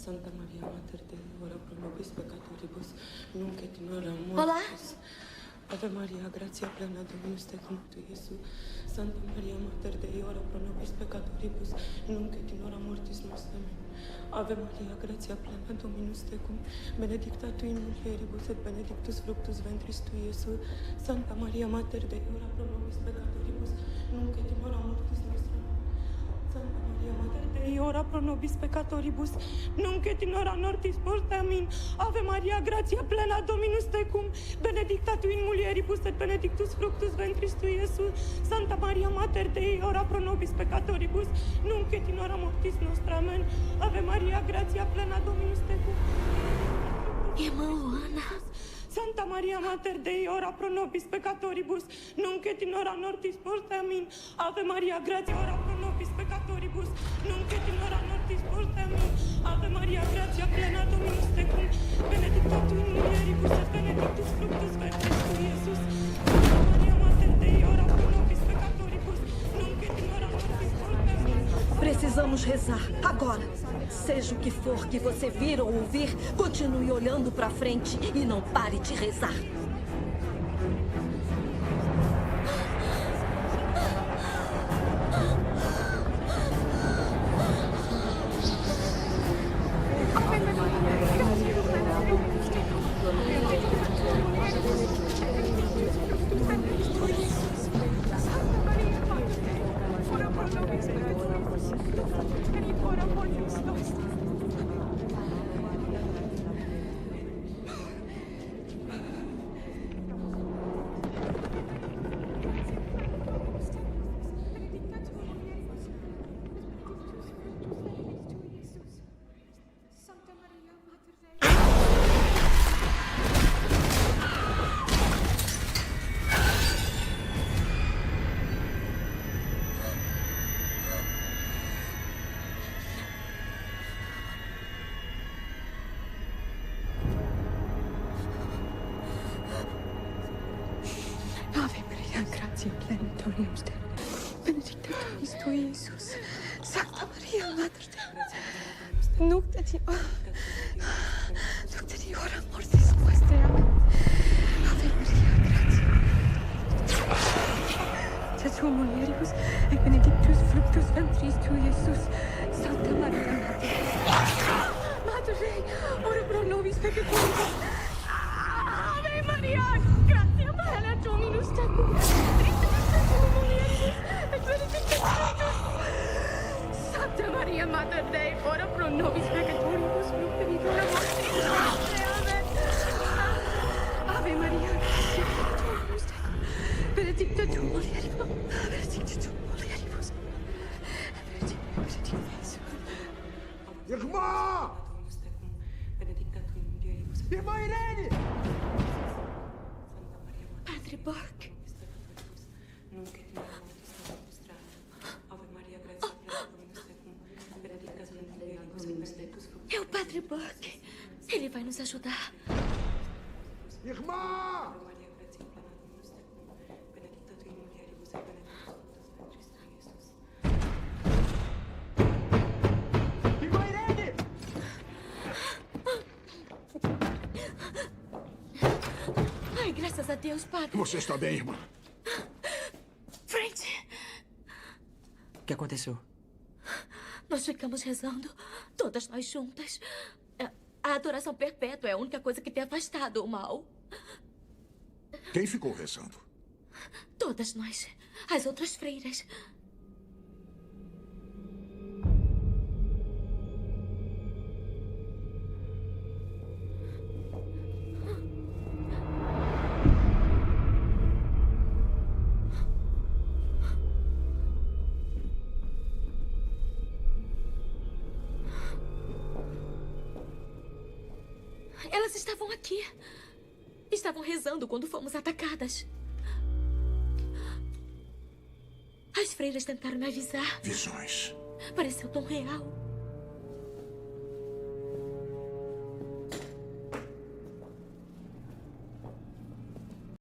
Santa Maria Mater Dei, ora pro nobis peccatoribus, nunc et in hora Olá. mortis. Ave Maria, gratia plena, Dominus tecum, tu, Iesus. Santa Maria Mater Dei, ora pro nobis peccatoribus, nunc et in hora mortis nostre. Amen. Ave Maria, gratia plena, Dominus tecum, benedicta tu in mulieribus et benedictus fructus ventris tui, Iesus. Santa Maria Mater Dei, ora pro nobis peccatoribus, nunc et in hora mortis nostre. Santa Maria Mater Dei, ora pro nobis peccatoribus, nunc et in hora mortis nostre. Amin. Ave Maria, gratia plena, Dominus tecum, benedicta tu in mulieribus et benedictus fructus ventris tui, Iesus. Santa Maria Mater Dei, ora pro nobis peccatoribus, nunc et in hora mortis nostre. Amen. Ave Maria, gratia plena, Dominus tecum. Irmã Luana. Santa Maria Mater Dei, ora pro nobis peccatoribus, nunc et in hora mortis nostre. Amin. Ave Maria, gratia, ora pro nobis peccatoribus, nunc et in hora mortis nostre. Amin. Ave Maria, gratia plena, Dominus tecum, benedicta tu in mulieribus et benedictus fructus ventris tui, Iesus. Santa Maria Mater Dei, ora pro nobis peccatoribus, nunc et in hora mortis nostre. Amin. Precisamos rezar, agora. Seja o que for que você vir ou ouvir, continue olhando para frente e não pare de rezar. Ave Maria, gratia plena, Dominus tecum, benedicta tu in tui, Iesus. Sancta Maria, Mater Dei, nunc et in hora mortis nostre. Amen. Ave Maria, gratia plena, tu mulieribus et benedictus fructus ventris tui, Iesus. Sancta Maria, Mater Dei, ora pro nobis peccatoribus. Ave Maria, gratia plena, Dominus tecum, benedicta tu mulieribus et benedictus fructus. Sancta Maria Mater Dei, ora pro nobis peccatoribus, nunc et in hora mortis nostre. Amen. Ave Maria, gratia plena, Dominus tecum, benedicta tu mulieribus, benedicta tu mulieribus, benedicta Iesus. Irmã! Dominus tecum, benedicta tu in mulieribus et Irmã Irene! Santa Maria Mater Padre Burke. nunc et in hora mortis nostre. Ave Maria, gratia plena, Dominus tecum, benedicta tu in mulieribus et benedictus fructus. É o Padre Burke. Ele vai nos ajudar. Irmã! Ave Maria, gratia plena, Dominus tecum, benedicta tu in mulieribus et benedictus fructus ventris tui, Iesus. Irmã Irene! Ai, graças a Deus, Padre. Você está bem, irmã? Frente. O que aconteceu? Nós ficamos rezando, todas nós juntas. A adoração perpétua é a única coisa que tem afastado o mal. Quem ficou rezando? Todas nós. As outras freiras. Elas estavam aqui. Estavam rezando quando fomos atacadas. As freiras tentaram me avisar. Visões. Pareceu tão real.